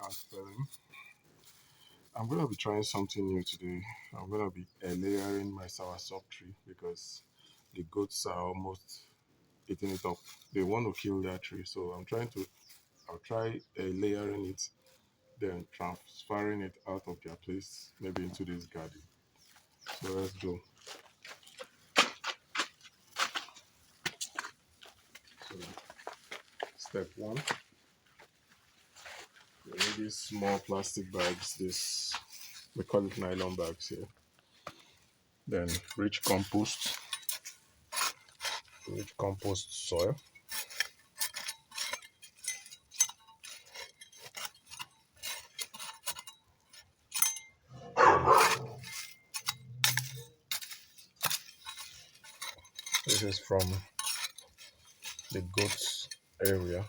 transferring. I'm gonna be trying something new today. I'm gonna be layering my soursop tree because the goats are almost eating it up. They want to kill their tree, so I'll try layering it, then transferring it out of their place, maybe into this garden. So let's go. So step one, we need these small plastic bags. This we call it nylon bags here. Then rich compost soil. This is from the goats area.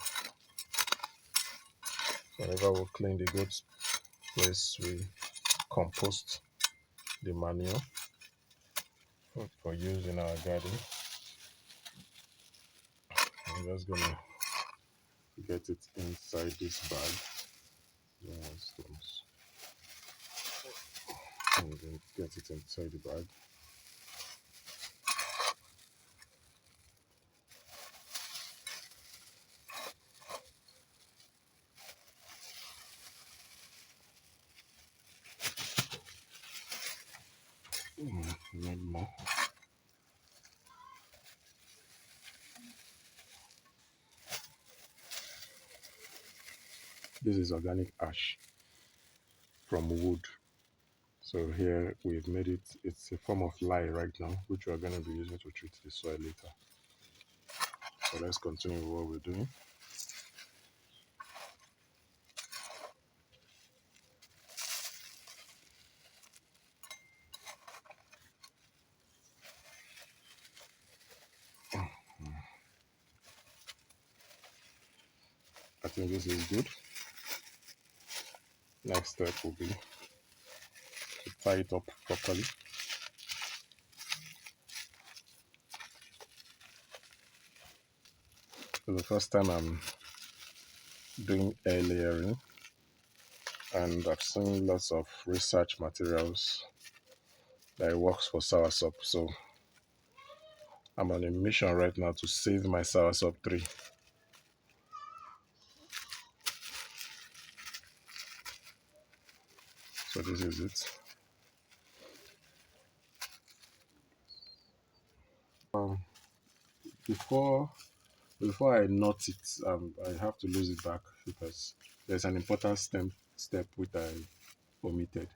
Whenever we clean the goats place, we compost the manure for use in our garden. I'm just gonna get it inside this bag. And then get it inside the bag. Maybe more. This is organic ash from wood. So here we've made it, it's a form of lye right now, which we are going to be using to treat the soil later. So let's continue with what we're doing. I think this is good. Next step will be to tie it up properly. For the first time I'm doing air layering, and I've seen lots of research materials that it works for soursop. So I'm on a mission right now to save my soursop tree. So this is it. Before I knot it, I have to lose it back because there's an important step which I omitted,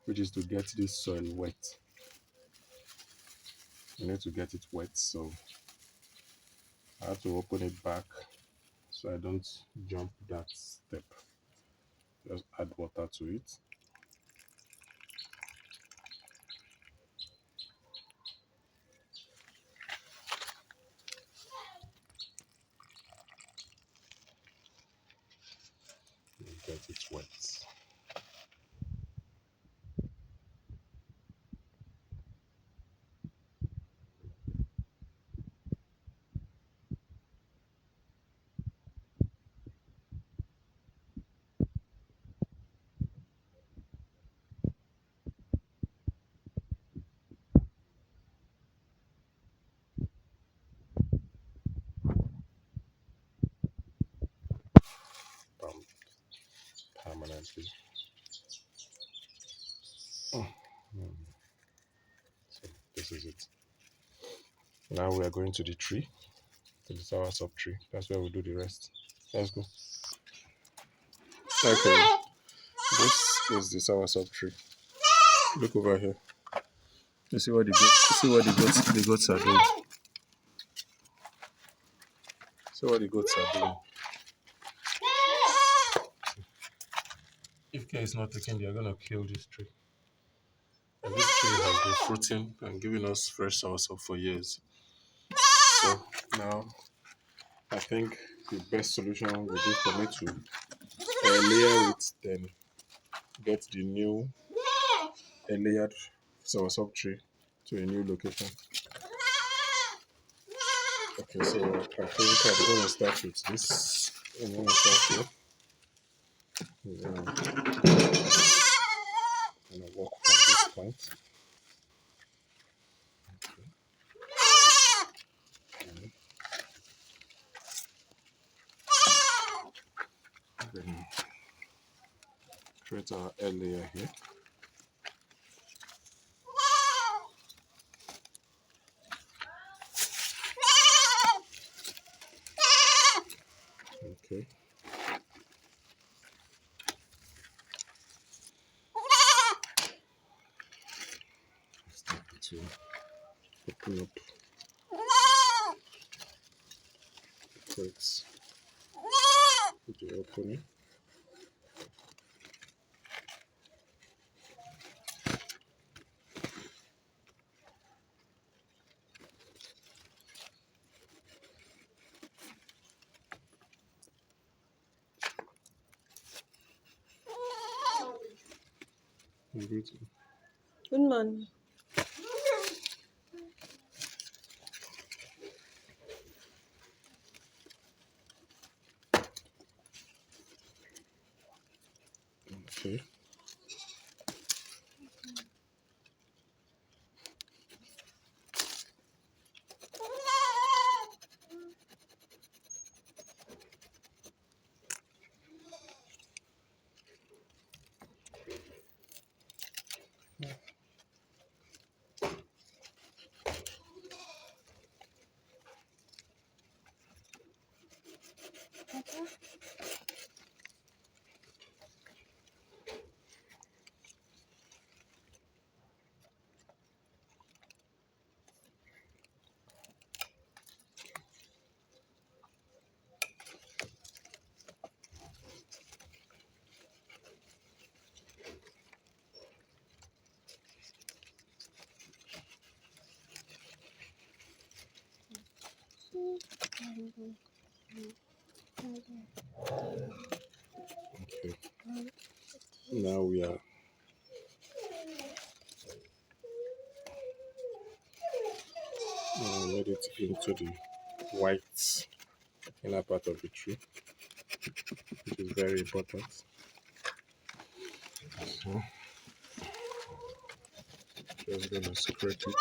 which is to get this soil wet. You need to get it wet, so I have to open it back so I don't jump that step. Just add water to it. And get it wet. Um, Permanently. So this is it. Now we are going to the tree, to the soursop tree. That's where we'll do the rest. Let's go. Okay, this is the soursop tree. Look over here. You see what the goats are doing. See what the goats are doing. If care is not taken, they are gonna kill this tree. And this tree has been fruiting and giving us fresh soursop for years. So now I think the best solution would be for me to layer it, then get the new layered soursop tree to a new location. Okay, so I think I'm going to start with this. I'm going to start here. I'm gonna walk from this point. Then create our air layer here. Okay. Start to open up the crates with the opening. Good. Good morning. Okay. Okay. Now we are made it into the white inner part of the tree, which is very important. So just gonna scrape it.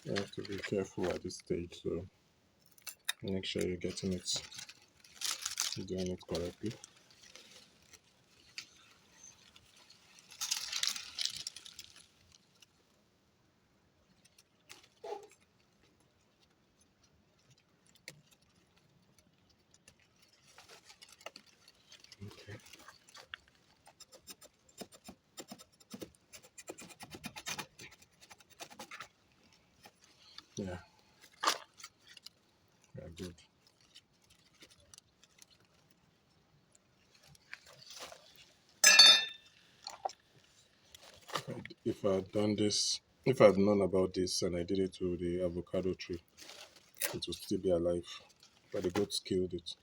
You have to be careful at this stage, so make sure you're getting it, doing it correctly. Okay. Yeah. Yeah, good. If I'd done this, if I'd known about this and I did it to the avocado tree, it would still be alive. But the goats killed it.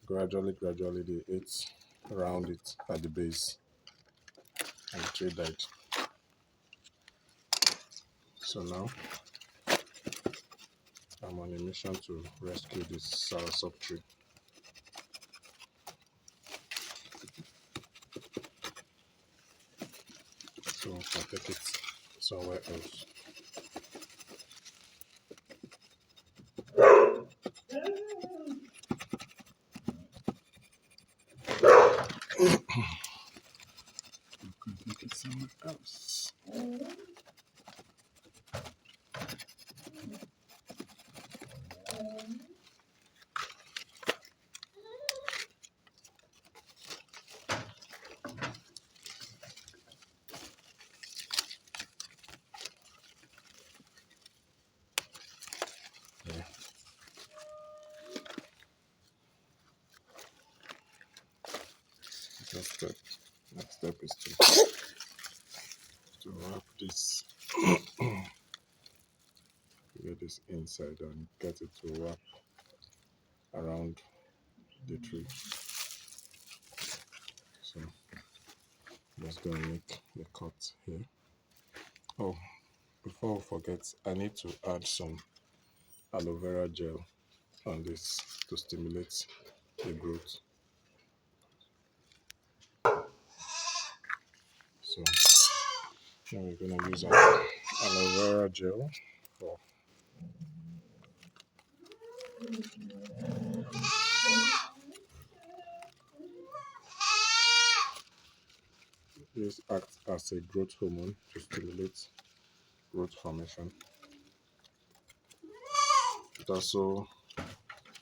Gradually, they ate around it at the base, and the tree died. So now I'm on a mission to rescue this soursop tree. So I'll take it somewhere else. Take it somewhere else. Yeah. Next step is to this inside and get it to wrap around the tree. So I'm just going to make the cut here. Oh, before we forget, I need to add some aloe vera gel on this to stimulate the growth. So now we're going to use our aloe vera gel for this acts as a growth hormone to stimulate growth formation. It also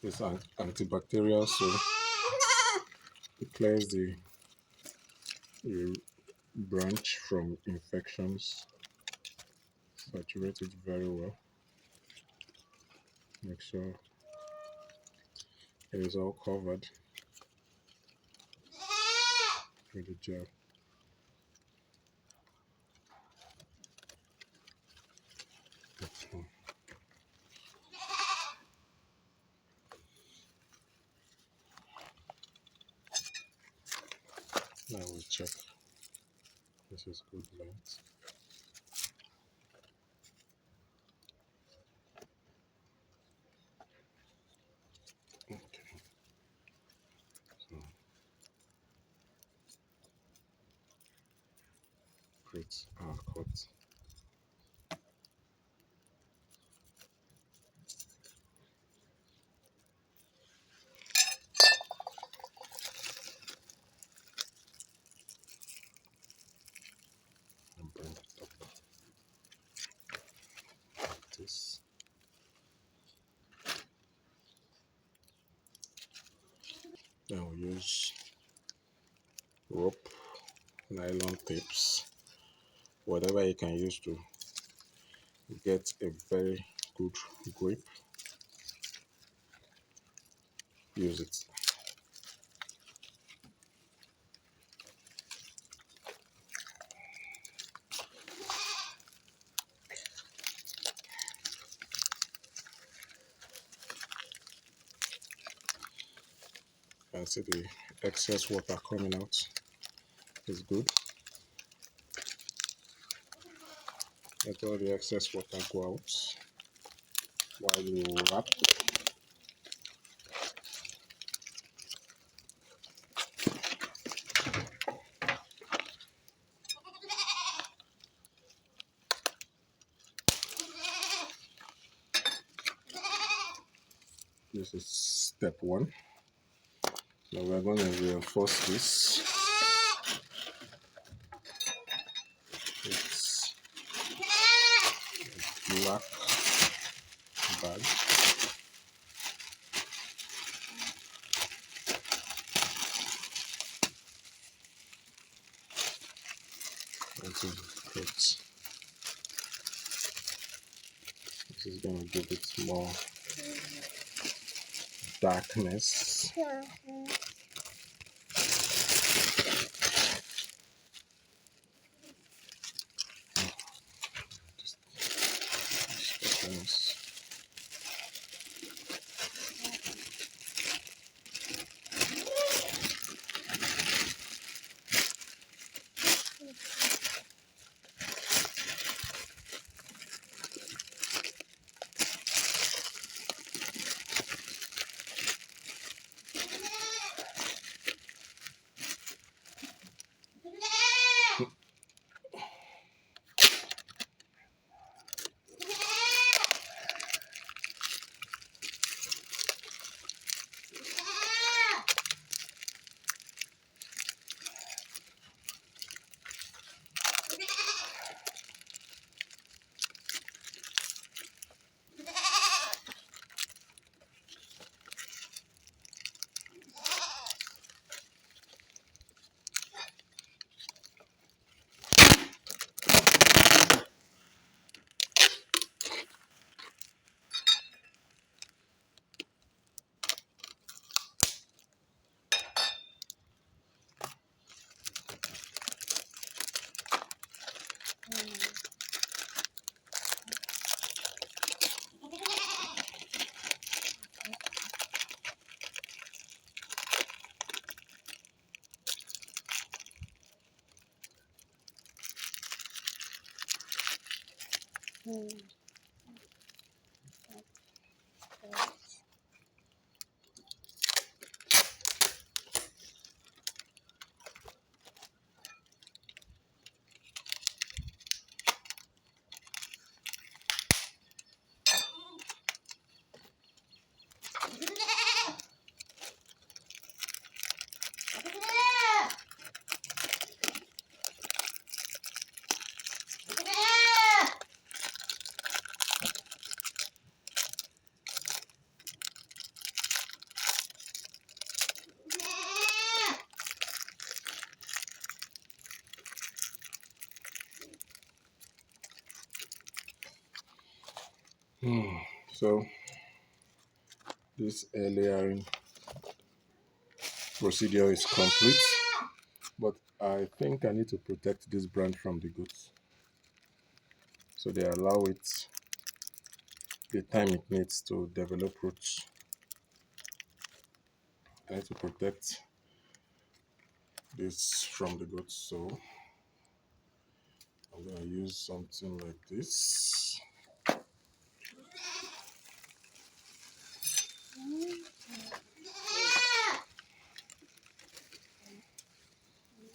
is antibacterial, so it clears the branch from infections. Saturate it very well. Make sure it is all covered with the gel. Okay. Now we'll check this is good length. Okay, so create our cut. And bring it up like this. Then we'll use rope, nylon tapes, whatever you can use to get a very good grip. Use it. You can see the excess water coming out. It's good. Let all the excess water go out while you wrap. This is step one. Now we're going to reinforce this. It's a black bag. This is going to give it more darkness. Just Hmm. So this layering procedure is complete, but I think I need to protect this branch from the goats. So they allow it the time it needs to develop roots. I need to protect this from the goats. So I'm gonna use something like this.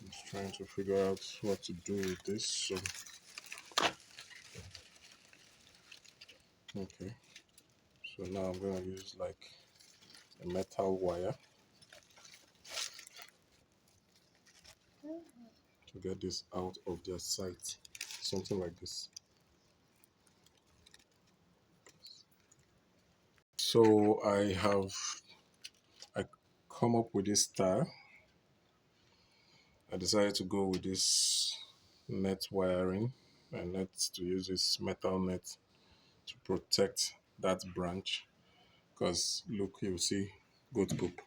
I'm just trying to figure out what to do with this. So okay. So now I'm gonna use like a metal wire to get this out of their sight. Something like this. So I come up with this style. I decided to go with this net wiring and net to use this metal net to protect that branch. Because look, you see goat poop.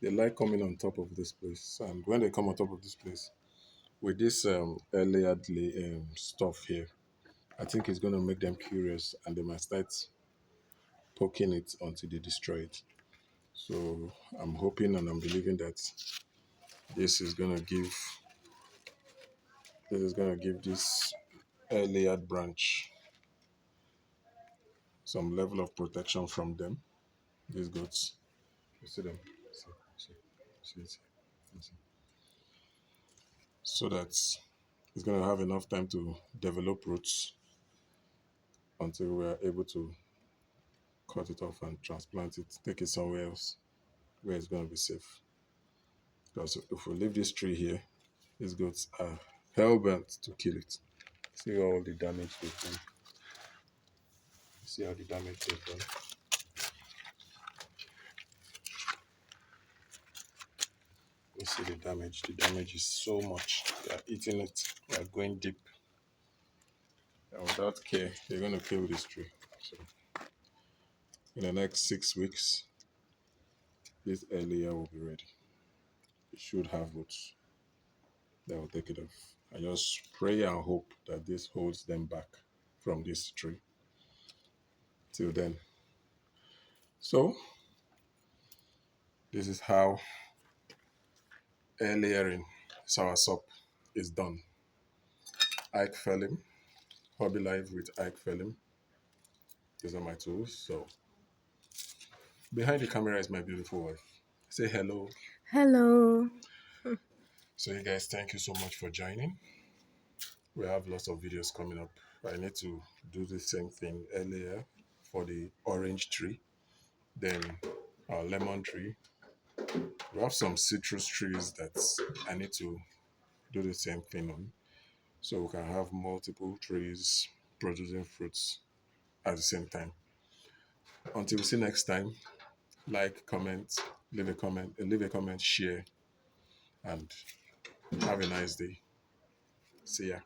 They like coming on top of this place, and when they come on top of this place with this layered stuff here, I think it's going to make them curious, and they might start poking it until they destroy it. So I'm hoping and I'm believing that this is going to give this layered branch some level of protection from them. These goats, you see them, see, see, see, see, see. So that it's going to have enough time to develop roots until we are able to cut it off and transplant it, take it somewhere else where it's going to be safe. Because if we leave this tree here, these goats are hell bent to kill it. See all the damage they've done. See how the damage they've done. You see the damage. The damage is so much. They are eating it. They are going deep. And without care, they're going to kill this tree. So in the next 6 weeks, this earlier will be ready. It should have roots that will take it off. I just pray and hope that this holds them back from this tree till then. So this is how air layering soursop is done. Ike Fellim, Hobby Life with Ike Fellim. These are my tools. So behind the camera is my beautiful wife. Say hello. Hello. So you guys, thank you so much for joining. We have lots of videos coming up. I need to do the same thing earlier for the orange tree, then our lemon tree. We have some citrus trees that I need to do the same thing on, so we can have multiple trees producing fruits at the same time. Until we see next time, like, comment, leave a comment, share, and have a nice day. See ya.